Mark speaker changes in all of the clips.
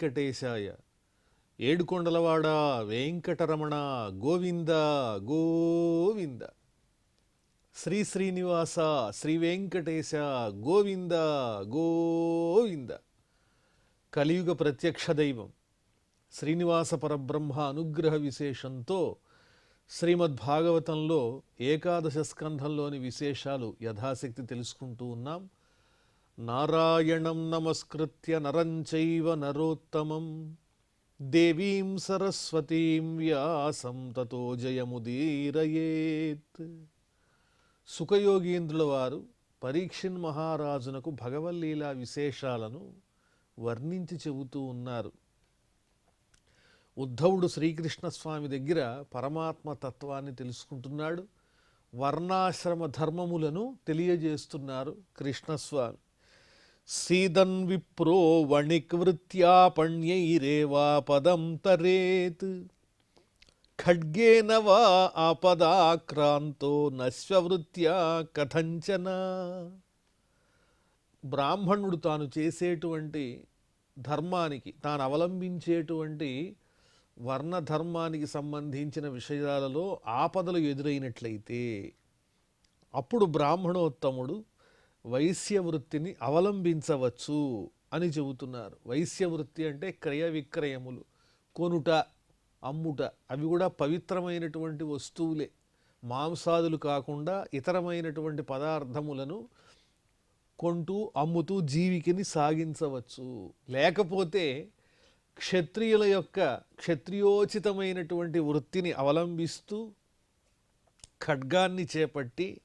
Speaker 1: వెంకటేశాయ. ఏడుకొండలవాడ వెంకటరమణ గోవింద గోవింద. శ్రీ శ్రీనివాస శ్రీ వెంకటేశ గోవింద గోవింద. కలియుగ ప్రత్యక్ష దైవం శ్రీనివాస పరబ్రహ్మ అనుగ్రహ విశేషంతో శ్రీమద్భాగవతంలో ఏకాదశ స్కంధంలోని విశేషాలు యథాశక్తి తెలుసుకుంటూ ఉన్నాం. నారాయణం నమస్కృత్య నరం చైవ నరోత్తమం దేవీం సరస్వతీం వ్యాసం తతో జయముదీరయేత్. సుఖయోగీంద్రుల వారు పరీక్షిన్ మహారాజునకు భగవల్లీలా విశేషాలను వర్ణించి చెబుతూ ఉన్నారు. ఉద్ధవుడు శ్రీకృష్ణస్వామి దగ్గర పరమాత్మ తత్వాన్ని తెలుసుకుంటున్నాడు. వర్ణాశ్రమ ధర్మములను తెలియజేస్తున్నారు కృష్ణస్వామి. సీదన్ విప్రో వణిక్వృత్యాపణ్యైరేవా పదం తరేత్ ఖడ్గేన వా ఆపదాక్రాంతో నశ్వవృత్యా కథంచన. బ్రాహ్మణుడు తాను చేసేటువంటి ధర్మానికి, తాను అవలంబించేటువంటి వర్ణధర్మానికి సంబంధించిన విషయాలలో ఆపదలు ఎదురైనట్లయితే అప్పుడు బ్రాహ్మణోత్తముడు వైశ్యవృత్తిని అవలంబించవచ్చు అని చెబుతున్నారు. వైశ్యవృత్తి అంటే క్రయ విక్రయములు, కొనుట అమ్ముట, అవి కూడా పవిత్రమైనటువంటి వస్తువులే. మాంసాదులు కాకుండా ఇతరమైనటువంటి పదార్థములను కొంటూ అమ్ముతూ జీవికిని సాగించవచ్చు. లేకపోతే క్షత్రియుల యొక్క క్షత్రియోచితమైనటువంటి వృత్తిని అవలంబిస్తూ ఖడ్గాన్ని చేపట్టి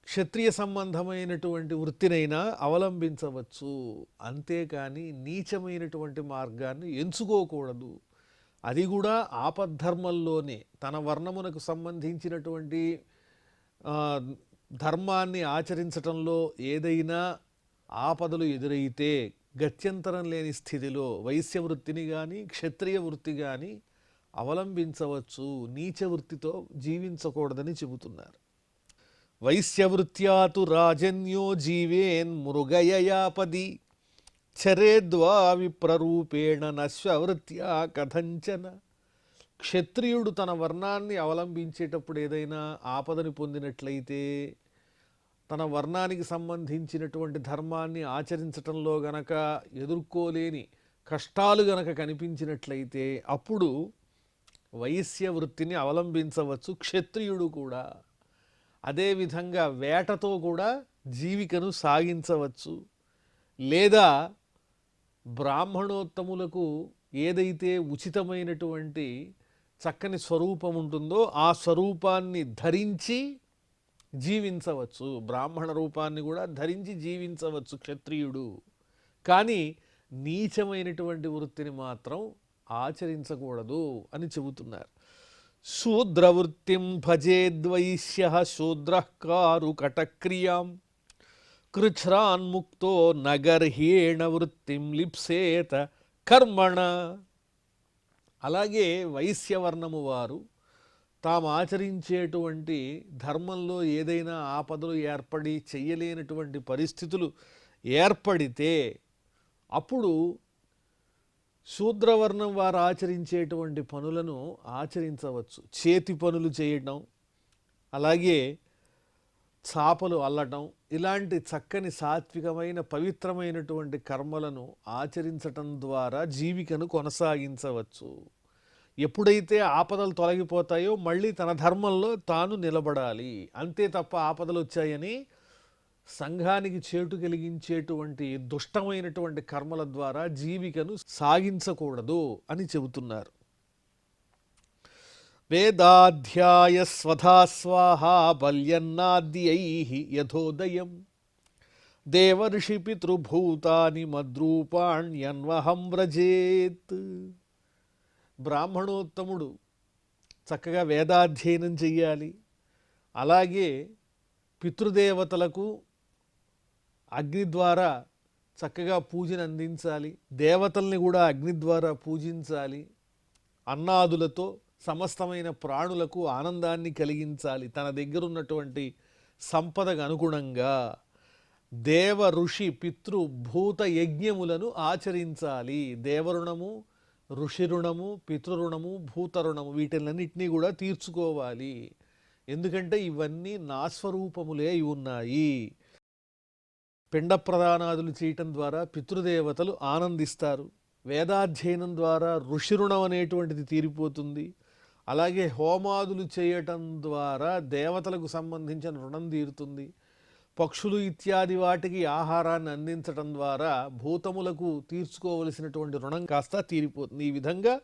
Speaker 1: క్షత్రియ సంబంధమైనటువంటి వృత్తినైనా అవలంబించవచ్చు. అంతేకాని నీచమైనటువంటి మార్గాన్ని ఎంచుకోకూడదు. అది కూడా ఆపద్ధర్మంలోనే తన వర్ణమునకు సంబంధించినటువంటి ధర్మాన్ని ఆచరించటంలో ఏదైనా ఆపదలు ఎదురైతే గత్యంతరం లేని స్థితిలో వైశ్యవృత్తిని కానీ క్షత్రియ వృత్తి కానీ అవలంబించవచ్చు. నీచ వృత్తితో జీవించకూడదని చెబుతున్నారు. వైశ్యవృత్యాతు రాజన్యో జీవేన్ మృగయయాపది చరేద్వా విప్రరూపేణ నశ్వవృత్యా కథంచన. క్షత్రియుడు తన వర్ణాన్ని అవలంబించేటప్పుడు ఏదైనా ఆపదని పొందినట్లయితే, తన వర్ణానికి సంబంధించినటువంటి ధర్మాన్ని ఆచరించటంలో గనక ఎదుర్కోలేని కష్టాలు గనక కనిపించినట్లయితే అప్పుడు వైశ్య వృత్తిని అవలంబించవచ్చు క్షత్రియుడు కూడా. అదేవిధంగా వేటతో కూడా జీవికను సాగించవచ్చు. లేదా బ్రాహ్మణోత్తములకు ఏదైతే ఉచితమైనటువంటి చక్కని స్వరూపం ఉంటుందో ఆ స్వరూపాన్ని ధరించి జీవించవచ్చు. బ్రాహ్మణ రూపాన్ని కూడా ధరించి జీవించవచ్చు క్షత్రియుడు. కానీ నీచమైనటువంటి వృత్తిని మాత్రం ఆచరించకూడదు అని చెబుతున్నారు. శూద్రవృత్తిం భజేద్వైశ్య శూద్రః కారు కటక్రియాం కృచ్ఛ్రాన్ముక్తో నగర్హ్యేణ వృత్తిం లిప్సేత కర్మణ. అలాగే వైశ్యవర్ణము వారు తాము ఆచరించేటువంటి ధర్మంలో ఏదైనా ఆపదలు ఏర్పడి చెయ్యలేనటువంటి పరిస్థితులు ఏర్పడితే అప్పుడు శూద్రవర్ణం వారు ఆచరించేటువంటి పనులను ఆచరించవచ్చు. చేతి పనులు చేయడం, అలాగే చాపలు అల్లటం, ఇలాంటి చక్కని సాత్వికమైన పవిత్రమైనటువంటి కర్మలను ఆచరించటం ద్వారా జీవికను కొనసాగించవచ్చు. ఎప్పుడైతే ఆపదలు తొలగిపోతాయో మళ్ళీ తన ధర్మంలో తాను నిలబడాలి. అంతే తప్ప ఆపదలు వచ్చాయని సంఘానికి చేటు కలిగించేటువంటి దుష్టమైనటువంటి కర్మల ద్వారా జీవికను సాగించకూడదు అని చెబుతున్నారు. వేదాధ్యాయ స్వధాస్వాహా బల్యన్నాద్యైః యథోదయం దేవర్షి పితృభూతాని మద్రూపాణ్యన్వహం వ్రజేత్. బ్రాహ్మణోత్తముడు చక్కగా వేదాధ్యయనం చెయ్యాలి. అలాగే పితృదేవతలకు అగ్ని ద్వారా చక్కగా పూజను అందించాలి. దేవతల్ని కూడా అగ్ని ద్వారా పూజించాలి. అన్నాదులతో సమస్తమైన ప్రాణులకు ఆనందాన్ని కలిగించాలి తన దగ్గర ఉన్నటువంటి సంపదకు అనుగుణంగా. దేవ ఋషి పితృ భూత యజ్ఞములను ఆచరించాలి. దేవరుణము, ఋషి రుణము, పితృరుణము, భూతరుణము వీటిలన్నింటినీ కూడా తీర్చుకోవాలి. ఎందుకంటే ఇవన్నీ నా స్వరూపములే ఉన్నాయి. పిండ ప్రదానాదులు చేయటం ద్వారా పితృదేవతలు ఆనందిస్తారు. వేదాధ్యయనం ద్వారా ఋషి రుణం అనేటువంటిది తీరిపోతుంది. అలాగే హోమాదులు చేయటం ద్వారా దేవతలకు సంబంధించిన రుణం తీరుతుంది. పక్షులు ఇత్యాది వాటికి ఆహారాన్ని అందించటం ద్వారా భూతములకు తీర్చుకోవలసినటువంటి రుణం కాస్త తీరిపోతుంది. ఈ విధంగా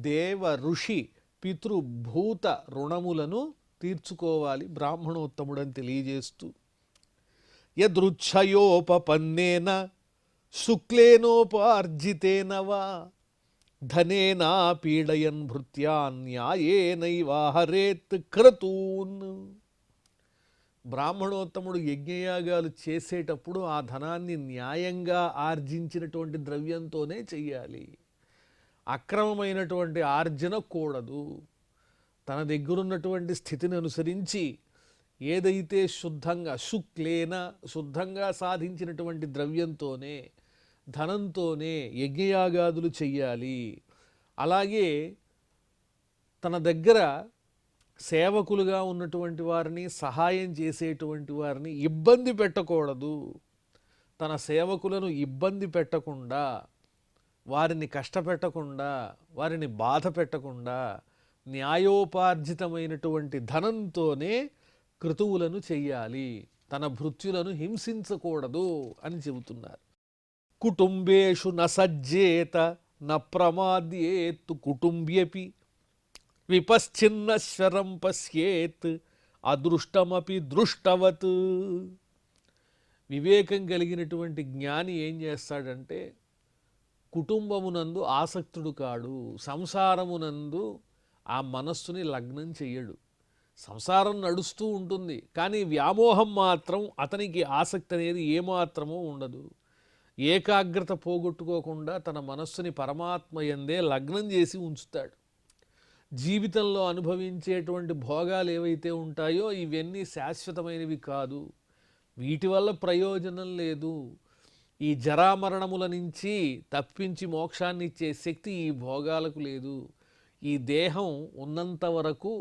Speaker 1: దేవ ఋషి పితృభూత రుణములను తీర్చుకోవాలి బ్రాహ్మణోత్తముడని తెలియజేస్తూ, యదృచ్ఛయోపపన్నేన శుక్లేనోపార్జితేన వా ధనేనా పీడయన్ భృత్యా న్యాయేనైవాహరేత్ క్రతూన్. బ్రాహ్మణోత్తముడు యజ్ఞయాగాలు చేసేటప్పుడు ఆ ధనాన్ని న్యాయంగా ఆర్జించినటువంటి ద్రవ్యంతోనే చెయ్యాలి. అక్రమమైనటువంటి ఆర్జన కూడదు. తన దగ్గరున్నటువంటి స్థితిని అనుసరించి ఏదైతే శుద్ధంగా శుక్లేన శుద్ధంగా సాధించినటువంటి ద్రవ్యంతోనే ధనంతోనే యజ్ఞయాగాదులు చెయ్యాలి. అలాగే తన దగ్గర సేవకులుగా ఉన్నటువంటి వారిని, సహాయం చేసేటువంటి వారిని ఇబ్బంది పెట్టకూడదు. తన సేవకులను ఇబ్బంది పెట్టకుండా, వారిని కష్టపెట్టకుండా, వారిని బాధ పెట్టకుండా న్యాయోపార్జితమైనటువంటి ధనంతోనే క్రతువులను చెయ్యాలి. తన భృత్యులను హింసించకూడదు అని చెబుతున్నారు. కుటుంబేషు న సజ్జేత న ప్రమాద్యేత్ కుటుంబ్యపి విపశ్చిన్నశ్వరం పశ్యేత్ అదృష్టమపి దృష్టవత్. వివేకం కలిగినటువంటి జ్ఞాని ఏం చేస్తాడంటే కుటుంబమునందు ఆసక్తుడు కాడు, సంసారమునందు ఆ మనస్సుని లగ్నం చెయ్యడు. సంసారం నడుస్తూ ఉంటుంది, కానీ వ్యామోహం మాత్రం అతనికి ఆసక్తి అనేది ఏమాత్రమూ ఉండదు. ఏకాగ్రత పోగొట్టుకోకుండా తన మనస్సుని పరమాత్మ యందే లగ్నం చేసి ఉంచుతాడు. జీవితంలో అనుభవించేటువంటి భోగాలు ఏవైతే ఉంటాయో ఇవన్నీ శాశ్వతమైనవి కాదు, వీటి వల్ల ప్రయోజనం లేదు. ఈ జరామరణముల నుంచి తప్పించి మోక్షాన్ని ఇచ్చే శక్తి ఈ భోగాలకు లేదు. ఈ దేహం ఉన్నంత వరకు,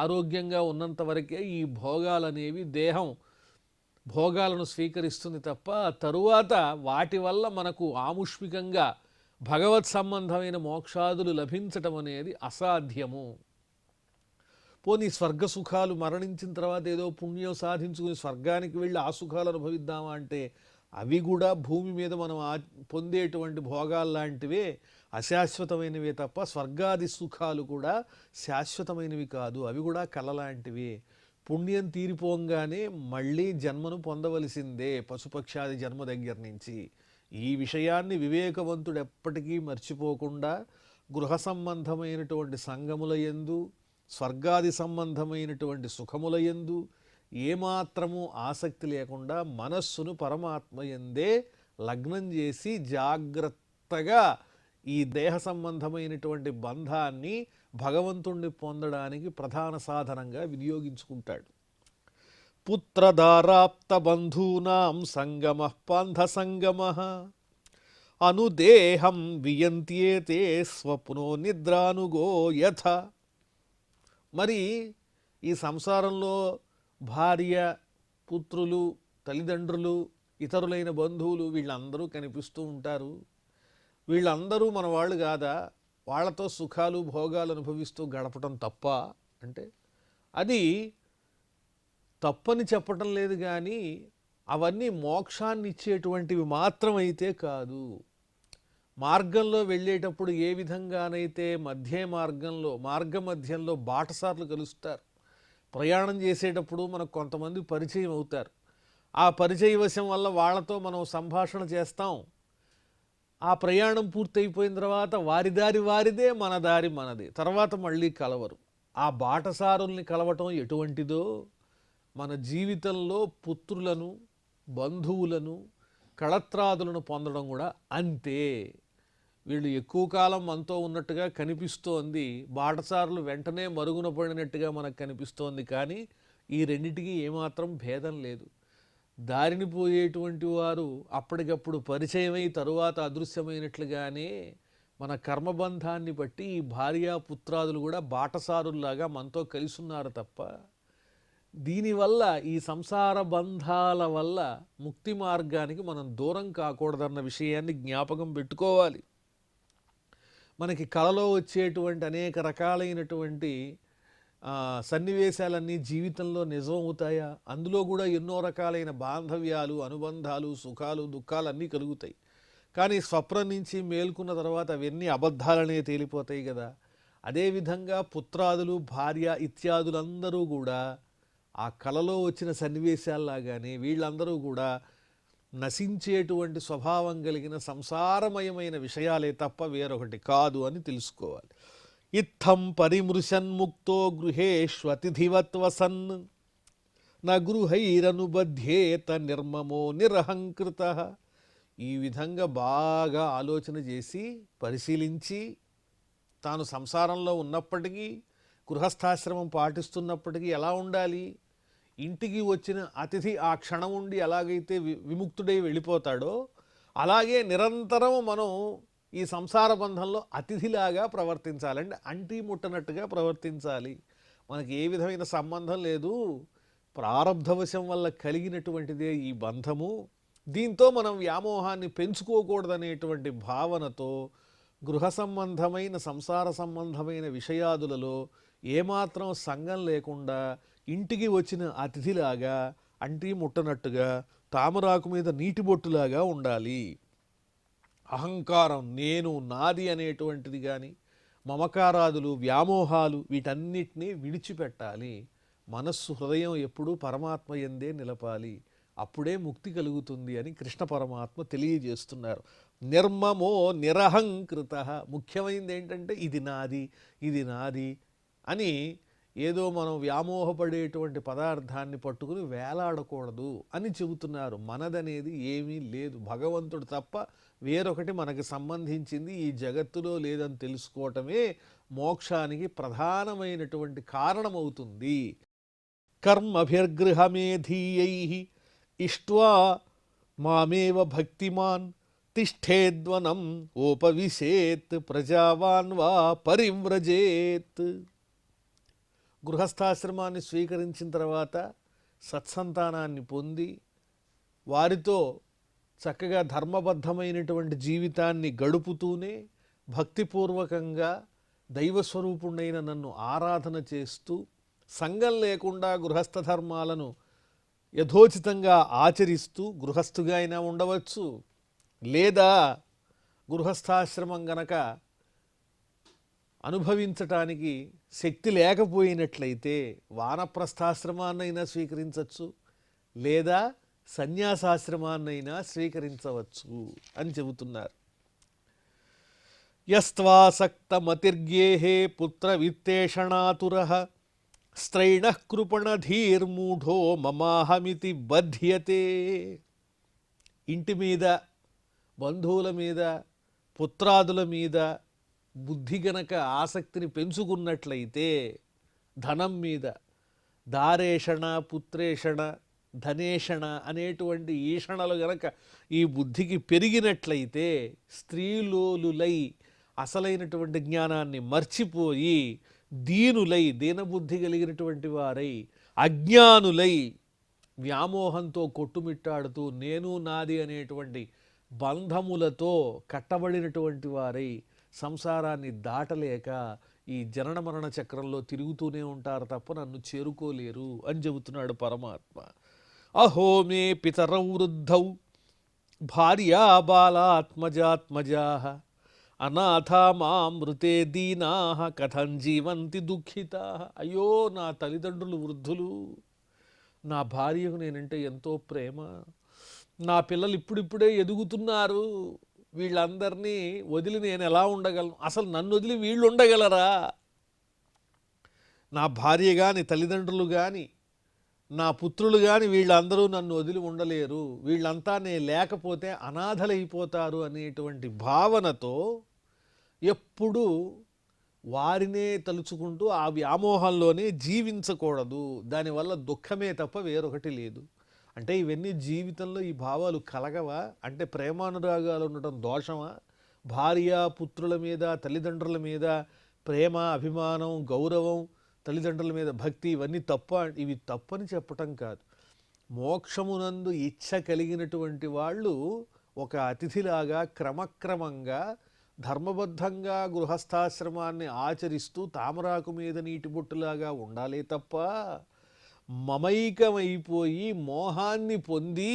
Speaker 1: ఆరోగ్యంగా ఉన్నంత వరకే ఈ భోగాలనేవి దేహం భోగాలను స్వీకరిస్తుంది తప్ప తరువాత వాటి వల్ల మనకు ఆముష్మికంగా భగవత్ సంబంధమైన మోక్షాదులు లభించటం అనేది అసాధ్యము. పోనీ స్వర్గ సుఖాలు మరణించిన తర్వాత ఏదో పుణ్యం సాధించుకుని స్వర్గానికి వెళ్ళి ఆ సుఖాలు అనుభవిద్దామా అంటే అవి కూడా భూమి మీద మనం పొందేటువంటి భోగాలు లాంటివే, అశాశ్వతమైనవే తప్ప స్వర్గాది సుఖాలు కూడా శాశ్వతమైనవి కాదు. అవి కూడా కలలాంటివి. పుణ్యం తీరిపోగానే మళ్ళీ జన్మను పొందవలసిందే, పశుపక్షాది జన్మ దగ్గర నుంచి. ఈ విషయాన్ని వివేకవంతుడు ఎప్పటికీ మర్చిపోకుండా గృహ సంబంధమైనటువంటి సంగముల యందు, స్వర్గాది సంబంధమైనటువంటి సుఖముల యందు ఏమాత్రము ఆసక్తి లేకుండా మనస్సును పరమాత్మ యందే లగ్నం చేసి జాగ్రత్తగా ఈ దేహ సంబంధమైనటువంటి బంధాన్ని భగవంతుణ్ణి పొందడానికి ప్రధాన సాధనంగా వినియోగించుకుంటాడు. పుత్రదారాప్త బంధూనాం సంగమ పంథ సంగమ అనుదేహం వియంత్యేతే స్వప్నో నిద్రానుగో యథ. మరి ఈ సంసారంలో భార్య, పుత్రులు, తల్లిదండ్రులు, ఇతరులైన బంధువులు వీళ్ళందరూ కనిపిస్తూ ఉంటారు. వీళ్ళందరూ మన వాళ్ళు కాదా? వాళ్ళతో సుఖాలు భోగాలు అనుభవిస్తూ గడపటం తప్ప అంటే అది తప్పని చెప్పటం లేదు, కానీ అవన్నీ మోక్షాన్ని ఇచ్చేటువంటివి మాత్రమైతే కాదు. మార్గంలో వెళ్ళేటప్పుడు ఏ విధంగానైతే మార్గమధ్యంలో బాటసార్లు కలుస్తారు. ప్రయాణం చేసేటప్పుడు మనకు కొంతమంది పరిచయం అవుతారు. ఆ పరిచయ వశం వల్ల వాళ్ళతో మనం సంభాషణ చేస్తాం. ఆ ప్రయాణం పూర్తయిపోయిన తర్వాత వారి దారి వారిదే, మన దారి మనదే, తర్వాత మళ్ళీ కలవరు. ఆ బాటసారుల్ని కలవటం ఎటువంటిదో మన జీవితంలో పుత్రులను, బంధువులను, కళత్రాదులను పొందడం కూడా అంతే. వీళ్ళు ఎక్కువ కాలం మనతో ఉన్నట్టుగా కనిపిస్తోంది, బాటసారులు వెంటనే మరుగున పడినట్టుగా మనకు కనిపిస్తోంది, కానీ ఈ రెండిటికి ఏమాత్రం భేదం లేదు. దారిని పోయేటువంటి వారు అప్పటికప్పుడు పరిచయమై తరువాత అదృశ్యమైనట్లుగానే మన కర్మబంధాన్ని బట్టి ఈ భార్యాపుత్రాదులు కూడా బాటసారుల్లాగా మనతో కలిసి ఉన్నారు తప్ప దీనివల్ల ఈ సంసార బంధాల వల్ల ముక్తి మార్గానికి మనం దూరం కాకూడదన్న విషయాన్ని జ్ఞాపకం పెట్టుకోవాలి. మనకి కలలో వచ్చేటువంటి అనేక రకాలైనటువంటి సన్నివేశాలన్నీ జీవితంలో నిజం అవుతాయా? అందులో కూడా ఎన్నో రకాలైన బాంధవ్యాలు, అనుబంధాలు, సుఖాలు, దుఃఖాలు అన్నీ కలుగుతాయి. కానీ స్వప్నం నుంచి మేల్కొన్న తర్వాత అవన్నీ అబద్ధాలనే తేలిపోతాయి కదా. అదేవిధంగా పుత్రాదులు, భార్య ఇత్యాదులందరూ కూడా ఆ కలలో వచ్చిన సన్నివేశాల్లాగానే వీళ్ళందరూ కూడా నశించేటువంటి స్వభావం కలిగిన సంసారమయమైన విషయాలే తప్ప వేరొకటి కాదు అని తెలుసుకోవాలి. ఇత్థం పరిమృశన్ముక్తో గృహేష్వతిథివత్వసన్ న గృహైరనుబధ్యేత నిర్మమో నిరహంకృత. ఈ విధంగా బాగా ఆలోచన చేసి పరిశీలించి తాను సంసారంలో ఉన్నప్పటికీ గృహస్థాశ్రమం పాటిస్తున్నప్పటికీ ఎలా ఉండాలి, ఇంటికి వచ్చిన అతిథి ఆ క్షణం ఉండి ఎలాగైతే విముక్తుడై వెళ్ళిపోతాడో అలాగే నిరంతరం మనం ఈ సంసార బంధంలో అతిథిలాగా ప్రవర్తించాలండి. అంటి ముట్టనట్టుగా ప్రవర్తించాలి. మనకి ఏ విధమైన సంబంధం లేదు, ప్రారబ్ధవశం వల్ల కలిగినటువంటిదే ఈ బంధము. దీంతో మనం వ్యామోహాన్ని పెంచుకోకూడదనేటువంటి భావనతో గృహ సంబంధమైన సంసార సంబంధమైన విషయాదులలో ఏమాత్రం సంగం లేకుండా ఇంటికి వచ్చిన అతిథిలాగా అంటి ముట్టనట్టుగా తామరాకు మీద నీటి బొట్టులాగా ఉండాలి. అహంకారం, నేను, నాది అనేటువంటిది కానీ మమకారాదులు, వ్యామోహాలు వీటన్నిటినీ విడిచిపెట్టాలి. మనస్సు, హృదయం ఎప్పుడూ పరమాత్మ యందే నిలపాలి. అప్పుడే ముక్తి కలుగుతుంది అని కృష్ణ పరమాత్మ తెలియజేస్తున్నారు. నిర్మమో నిరహంకృత. ముఖ్యమైనది ఏంటంటే ఇది నాది, ఇది నాది అని ఏదో మనం వ్యామోహపడేటువంటి పదార్థాన్ని పట్టుకుని వేలాడకూడదు అని చెబుతున్నారు. మనదనేది ఏమీ లేదు, భగవంతుడు తప్ప వేరొకటి మనకి సంబంధించింది ఈ జగత్తులో లేదని తెలుసుకోవటమే మోక్షానికి ప్రధానమైనటువంటి కారణమవుతుంది. కర్మభిర్గృహమేధీయై ఇష్ట్వా మామేవ భక్తిమాన్ తిష్ఠేద్వనం ఓపవిశేత్ ప్రజావాన్ వా పరివ్రజేత్. గృహస్థాశ్రమాన్ని స్వీకరించిన తర్వాత సత్సంతానాన్ని పొంది వారితో చక్కగా ధర్మబద్ధమైనటువంటి జీవితాన్ని గడుపుతూనే భక్తిపూర్వకంగా దైవస్వరూపుణ్ణైన నన్ను ఆరాధన చేస్తూ సంగం లేకుండా గృహస్థ ధర్మాలను యథోచితంగా ఆచరిస్తూ గృహస్థుగా అయినా ఉండవచ్చు, లేదా గృహస్థాశ్రమం గనక అనుభవించటానికి శక్తి లేకపోయినట్లయితే వానప్రస్థాశ్రమాన్నైనా స్వీకరించవచ్చు, లేదా సన్యాసాశ్రమాన్నైనా స్వీకరించవచ్చు అని చెబుతున్నారు. యస్త్వాసక్తమతిర్గేహే పుత్ర విత్తేషణాతురః స్త్రైణః కృపణధీర్మూఢో మమాహమితి బధ్యతే. ఇంటి మీద, బంధువుల మీద, పుత్రాదుల మీద బుద్ధి గనక ఆసక్తిని పెంచుకున్నట్లయితే, ధనం మీద దారేషణ, పుత్రేషణ, ధనేషణ అనేటువంటి ఈషణలు గనక ఈ బుద్ధికి పెరిగినట్లయితే స్త్రీలోలులై అసలైనటువంటి జ్ఞానాన్ని మర్చిపోయి దీనులై, దీనబుద్ధి కలిగినటువంటి వారై, అజ్ఞానులై వ్యామోహంతో కొట్టుమిట్టాడుతూ నేను నాది అనేటువంటి బంధములతో కట్టబడినటువంటి వారై సంసారాన్ని దాటలేక ఈ జనన మరణ చక్రంలో తిరుగుతూనే ఉంటారు తప్ప నన్ను చేరుకోలేరు అని చెబుతున్నాడు పరమాత్మ. అహో మే పితరౌ వృద్ధౌ భార్యా బాలాత్మజాత్మజా అనాథా మామృతే దీనా కథం జీవంతి దుఃఖితా. అయ్యో, నా తల్లిదండ్రులు వృద్ధులు, నా భార్యకు నేనంటే ఎంతో ప్రేమ, నా పిల్లలు ఇప్పుడిప్పుడే ఎదుగుతున్నారు, వీళ్ళందరినీ వదిలి నేను ఎలా ఉండగలను, అసలు నన్ను వదిలి వీళ్ళు ఉండగలరా, నా భార్య కానీ, తల్లిదండ్రులు కానీ, నా పుత్రులు కానీ వీళ్ళందరూ నన్ను వదిలి ఉండలేరు, వీళ్ళంతా నేను లేకపోతే అనాథలైపోతారు అనేటువంటి భావనతో ఎప్పుడూ వారినే తలుచుకుంటూ ఆ వ్యామోహంలోనే జీవించకూడదు. దానివల్ల దుఃఖమే తప్ప వేరొకటి లేదు. అంటే ఇవన్నీ జీవితంలో ఈ భావాలు కలగవా? అంటే ప్రేమానురాగాలు ఉండటం దోషమా? భార్య పుత్రుల మీద, తల్లిదండ్రుల మీద ప్రేమ, అభిమానం, గౌరవం, తల్లిదండ్రుల మీద భక్తి ఇవన్నీ తప్ప? ఇవి తప్పని చెప్పటం కాదు. మోక్షమునందు ఇచ్ఛ కలిగినటువంటి వాళ్ళు ఒక అతిథిలాగా క్రమక్రమంగా ధర్మబద్ధంగా గృహస్థాశ్రమాన్ని ఆచరిస్తూ తామరాకు మీద నీటి బొట్టులాగా ఉండాలే తప్ప మమైకమైపోయి మోహాన్ని పొంది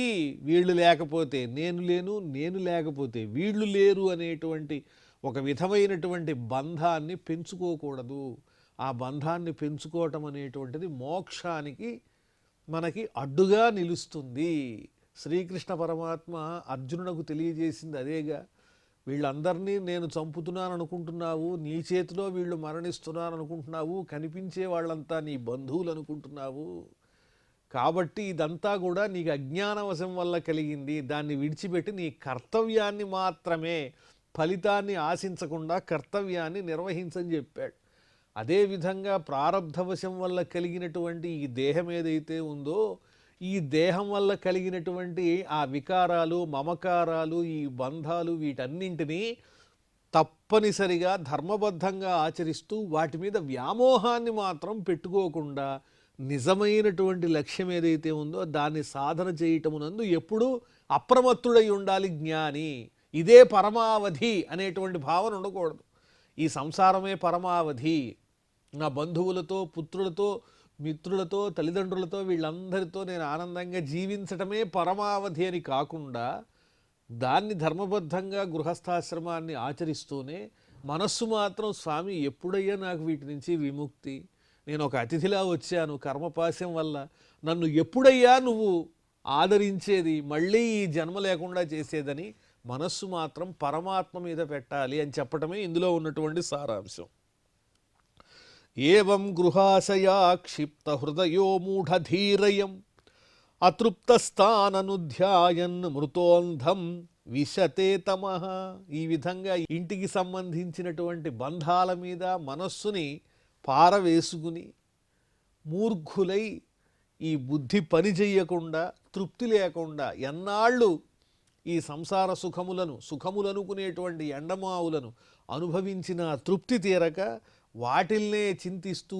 Speaker 1: వీళ్ళు లేకపోతే నేను లేను, నేను లేకపోతే వీళ్ళు లేరు అనేటువంటి ఒక విధమైనటువంటి బంధాన్ని పెంచుకోకూడదు. ఆ బంధాన్ని పెంచుకోవటం అనేటువంటిది మోక్షానికి మనకి అడ్డుగా నిలుస్తుంది. శ్రీకృష్ణ పరమాత్మ అర్జునునకు తెలియజేసింది అదేగా. వీళ్ళందరినీ నేను చంపుతున్నాను అనుకుంటున్నావు, నీ చేతిలో వీళ్ళు మరణిస్తున్నారు అనుకుంటున్నావు, కనిపించే వాళ్ళంతా నీ బంధువులు అనుకుంటున్నావు, కాబట్టి ఇదంతా కూడా నీకు అజ్ఞానవశం వల్ల కలిగింది. దాన్ని విడిచిపెట్టి నీ కర్తవ్యాన్ని మాత్రమే, ఫలితాన్ని ఆశించకుండా కర్తవ్యాన్ని నిర్వహించని చెప్పాడు. అదేవిధంగా ప్రారబ్ధవశం వల్ల కలిగినటువంటి ఈ దేహం ఏదైతే ఉందో, ఈ దేహం వల్ల కలిగినటువంటి ఆ వికారాలు, మమకారాలు, ఈ బంధాలు వీటన్నింటినీ తప్పనిసరిగా ధర్మబద్ధంగా ఆచరిస్తూ వాటి మీద వ్యామోహాన్ని మాత్రం పెట్టుకోకుండా నిజమైనటువంటి లక్ష్యం ఏదైతే ఉందో దాన్ని సాధన చేయటమునందు ఎప్పుడూ అప్రమత్తుడై ఉండాలి జ్ఞాని. ఇదే పరమావధి అనేటువంటి భావన ఉండకూడదు. ఈ సంసారమే పరమావధి, నా బంధువులతో, పుత్రులతో, మిత్రులతో, తల్లిదండ్రులతో వీళ్ళందరితో నేను ఆనందంగా జీవించటమే పరమావధి అని కాకుండా దాన్ని ధర్మబద్ధంగా గృహస్థాశ్రమాన్ని ఆచరిస్తూనే మనస్సు మాత్రం స్వామి ఎప్పుడయ్యా నాకు వీటి నుంచి విముక్తి, నేను ఒక అతిథిలా వచ్చాను కర్మపాశం వల్ల, నన్ను ఎప్పుడయ్యా నువ్వు ఆదరించేది, మళ్ళీ ఈ జన్మ లేకుండా చేసేదని మనస్సు మాత్రం పరమాత్మ మీద పెట్టాలి అని చెప్పటమే ఇందులో ఉన్నటువంటి సారాంశం. ఏవం గృహాశయా క్షిప్త హృదయో మూఢధీరయం అతృప్తస్థాననుధ్యాయన్ మృతోంధం విశతే తమః. ఈ విధంగా ఇంటికి సంబంధించినటువంటి బంధాల మీద మనస్సుని పారవేసుకుని మూర్ఖులై ఈ బుద్ధి పని చెయ్యకుండా, తృప్తి లేకుండా ఎన్నాళ్ళు ఈ సంసార సుఖములనుకునేటువంటి ఎండమావులను అనుభవించిన తృప్తి తీరక వాటిల్నే చింతిస్తూ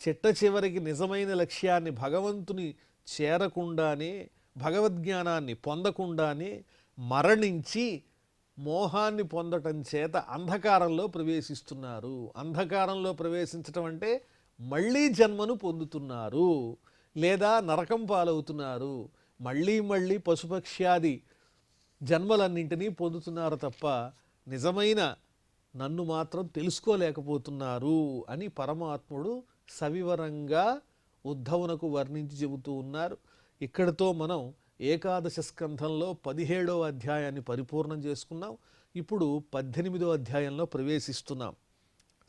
Speaker 1: చిట్ట చివరికి నిజమైన లక్ష్యాన్ని భగవంతుని చేరకుండానే, భగవద్జ్ఞానాన్ని పొందకుండానే మరణించి మోహాన్ని పొందటం చేత అంధకారంలో ప్రవేశిస్తున్నారు. అంధకారంలో ప్రవేశించటం అంటే మళ్ళీ జన్మను పొందుతున్నారు, లేదా నరకం పాలవుతున్నారు, మళ్ళీ పశుపక్ష్యాది జన్మలన్నింటినీ పొందుతున్నారు తప్ప నిజమైన నన్ను మాత్రం తెలుసుకోలేకపోతున్నారు అని పరమాత్ముడు సవివరంగా ఉద్ధవునకు వర్ణించి చెబుతూ ఉన్నారు. ఇక్కడితో మనం ఏకాదశ స్కంధంలో 17వ అధ్యాయాన్ని పరిపూర్ణం చేసుకున్నాం. ఇప్పుడు 18వ అధ్యాయంలో ప్రవేశిస్తున్నాం.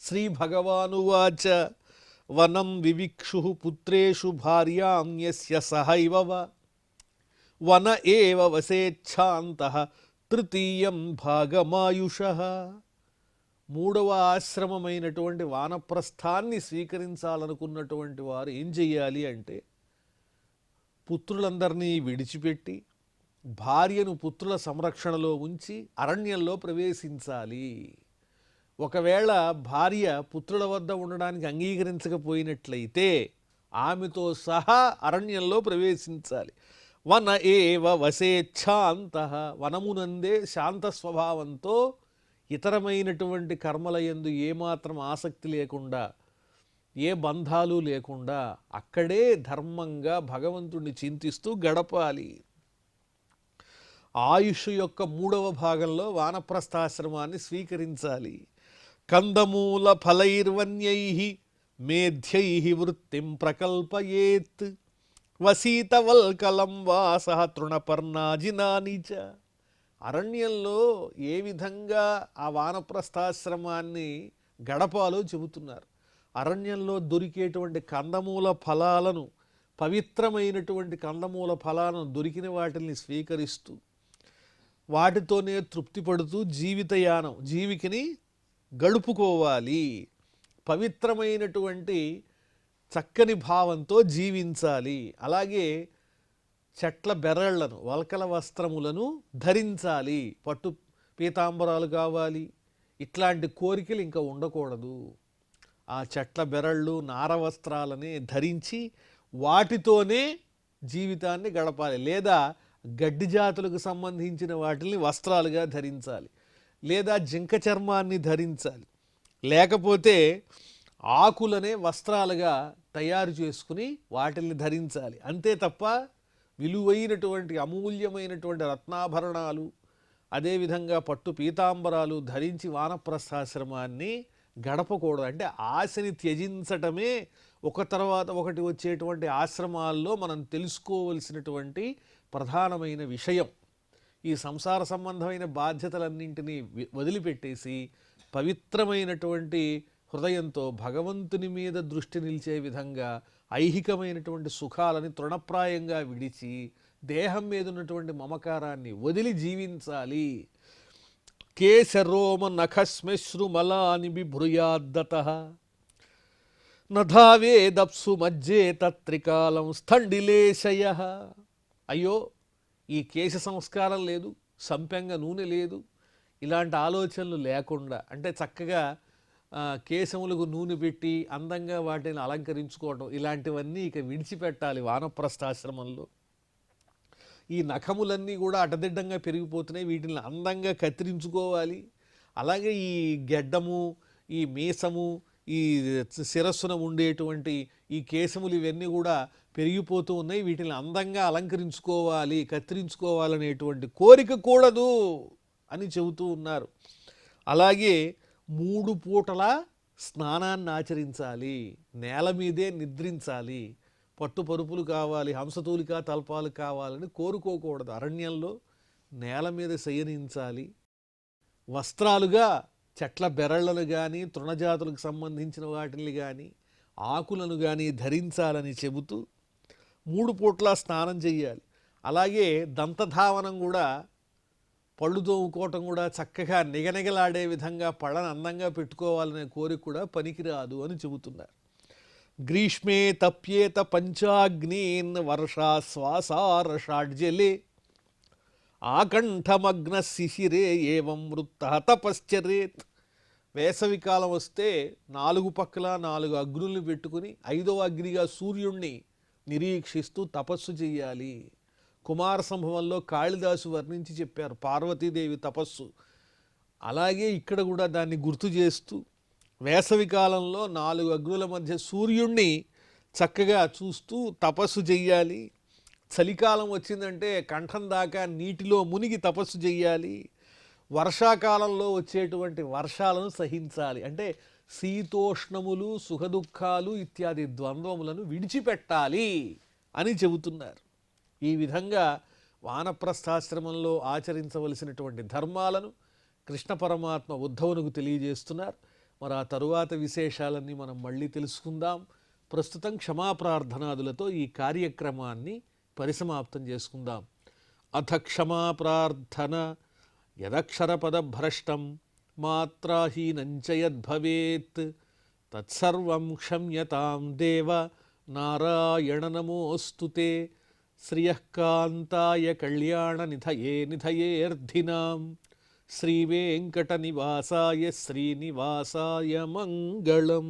Speaker 1: శ్రీ భగవానువాచ వనం వివిక్షు పుత్రేషు భార్యాం యస్య సహైవ వన ఏవ వసేచ్ఛాంతః తృతీయం భాగమాయుషః. మూడవ ఆశ్రమమైనటువంటి వానప్రస్థాన్ని స్వీకరించాలనుకున్నటువంటి వారు ఏం చెయ్యాలి అంటే, పుత్రులందరినీ విడిచిపెట్టి భార్యను పుత్రుల సంరక్షణలో ఉంచి అరణ్యంలో ప్రవేశించాలి. ఒకవేళ భార్య పుత్రుల వద్ద ఉండడానికి అంగీకరించకపోయినట్లయితే ఆమెతో సహా అరణ్యంలో ప్రవేశించాలి. వన ఏవ వసేచ్ఛాంతః, వనమునందే శాంత స్వభావంతో ఇతరమైనటువంటి కర్మలయందు ఏమాత్రం ఆసక్తి లేకుండా, ఏ బంధాలు లేకుండా అక్కడే ధర్మంగా భగవంతుడిని చింతిస్తూ గడపాలి. ఆయుష్ యొక్క 3వ భాగంలో వానప్రస్థాశ్రమాన్ని స్వీకరించాలి. కందమూల ఫలైర్వన్యైః మేధ్యైః వృత్తిం ప్రకల్పయేత్ వసీతవల్కలం వాసః తృణపర్ణాజినాని చ. అరణ్యంలో ఏ విధంగా ఆ వానప్రస్థాశ్రమాన్ని గడపాలో చెబుతున్నారు. అరణ్యంలో దొరికేటువంటి కందమూల ఫలాలను, పవిత్రమైనటువంటి కందమూల ఫలాలను దొరికిన వాటిని స్వీకరిస్తూ వాటితోనే తృప్తి పడుతూ జీవికిని గడుపుకోవాలి. పవిత్రమైనటువంటి చక్కని భావంతో జీవించాలి. అలాగే చెట్ల బెరళ్లను వల్కల వస్త్రములను ధరించాలి, పట్టు పీతాంబరాలు కావాలి, ఇట్లాంటి కోరికలు ఇంకా ఉండకూడదు. ఆ చెట్ల బెరళ్ళు నార వస్త్రాలని ధరించి వాటితోనే జీవితాన్ని గడపాలి. లేదా గడ్డి జాతులకు సంబంధించిన వాటిని వస్త్రాలుగా ధరించాలి, లేదా జింక చర్మాన్ని ధరించాలి, లేకపోతే ఆకులనే వస్త్రాలుగా తయారు చేసుకుని వాటిని ధరించాలి. అంతే తప్ప విలువైనటువంటి అమూల్యమైనటువంటి రత్నాభరణాలు అదేవిధంగా పట్టు పీతాంబరాలు ధరించి వానప్రస్థాశ్రమాన్ని గడపకూడదు. అంటే ఆశని త్యజించటమే ఒక తర్వాత ఒకటి వచ్చేటువంటి ఆశ్రమాల్లో మనం తెలుసుకోవలసినటువంటి ప్రధానమైన విషయం. ఈ సంసార సంబంధమైన బాధ్యతలన్నింటినీ వదిలిపెట్టేసి పవిత్రమైనటువంటి హృదయంతో భగవంతుని మీద దృష్టి నిలిచే విధంగా ఐహికమైనటువంటి సుఖాలని తృణప్రాయంగా విడిచి దేహం మీద ఉన్నటువంటి మమకారాన్ని వదిలి జీవించాలి. కేశరోమ నఖశ్మశ్రుమలాని బిభ్రుయాద్దత నధావేదప్సు మధ్యే తత్రికాలం స్థండిలేశయ. అయ్యో, ఈ కేశ సంస్కారం లేదు, సంపెంగ నూనె లేదు, ఇలాంటి ఆలోచనలు లేకుండా అంటే చక్కగా కేశములకు నూనె పెట్టి అందంగా వాటిని అలంకరించుకోవడం ఇలాంటివన్నీ ఇక విడిచిపెట్టాలి వానప్రస్థాశ్రమంలో. ఈ నఖములన్నీ కూడా అటదిడ్డంగా పెరిగిపోతున్నాయి, వీటిని అందంగా కత్తిరించుకోవాలి. అలాగే ఈ గెడ్డము, ఈ మీసము, ఈ శిరస్సున ఉండేటువంటి ఈ కేశములు ఇవన్నీ కూడా పెరిగిపోతూ ఉన్నాయి, వీటిని అందంగా అలంకరించుకోవాలి, కత్తిరించుకోవాలనేటువంటి కోరిక కూడదు అని చెబుతూ ఉన్నారు. అలాగే 3 పూటల స్నానాన్ని ఆచరించాలి, నేల మీదే నిద్రించాలి, పట్టు పరుపులు కావాలి, హంసతూలిక తల్పాలు కావాలని కోరుకోకూడదు. అరణ్యంలో నేల మీద శయనించాలి. వస్త్రాలుగా చెట్ల బెరళ్లను కానీ తృణజాతులకు సంబంధించిన వాటిని కానీ ఆకులను కానీ ధరించాలని చెబుతూ 3 పూట్ల స్నానం చెయ్యాలి. అలాగే దంతధావనం కూడా, పళ్ళు తోముకోవటం కూడా చక్కగా నిగనిగలాడే విధంగా పళ్ళను అందంగా పెట్టుకోవాలనే కోరిక కూడా పనికిరాదు అని చెబుతున్నారు. గ్రీష్మే తప్యేత పంచాగ్నీన్ వర్షాశ్వాసారషాడ్జలే ఆకంఠమగ్న శిశిరే ఏవం వృత్త తపశ్చరేత్. వేసవికాలం వస్తే 4 పక్కల 4 అగ్నుల్ని పెట్టుకుని 5వ అగ్నిగా సూర్యుణ్ణి నిరీక్షిస్తూ తపస్సు చెయ్యాలి. కుమార సంభవంలో కాళిదాసు వర్ణించి చెప్పారు పార్వతీదేవి తపస్సు. అలాగే ఇక్కడ కూడా దాన్ని గుర్తు చేస్తూ వేసవి కాలంలో 4 అగ్నుల మధ్య సూర్యుణ్ణి చక్కగా చూస్తూ తపస్సు చెయ్యాలి. చలికాలం వచ్చిందంటే కంఠం దాకా నీటిలో మునిగి తపస్సు చెయ్యాలి. వర్షాకాలంలో వచ్చేటువంటి వర్షాలను సహించాలి. అంటే శీతోష్ణములు, సుఖదుఖాలు ఇత్యాది ద్వంద్వములను విడిచిపెట్టాలి అని చెబుతున్నారు. ఈ విధంగా వానప్రస్థాశ్రమంలో ఆచరించవలసినటువంటి ధర్మాలను కృష్ణ పరమాత్మ ఉద్ధవునికి తెలియజేస్తున్నారు. మరి ఆ తరువాత విశేషాలన్నీ మనం మళ్ళీ తెలుసుకుందాం. ప్రస్తుతం క్షమాప్రార్థనాదులతో ఈ కార్యక్రమాన్ని పరిసమాప్తం చేసుకుందాం. అథ క్షమాప్రార్థన. యదక్షరపదభ్రష్టం మాత్రాహీనంచ యద్భవేత్ తత్సర్వం క్షమ్యతాం దేవ నారాయణ నమోస్తుతే. శ్రియఃకాంతాయ కళ్యాణ నిధయే నిధయేర్ధినాం శ్రీవేంకటనివాసాయ శ్రీనివాసాయ మంగళం.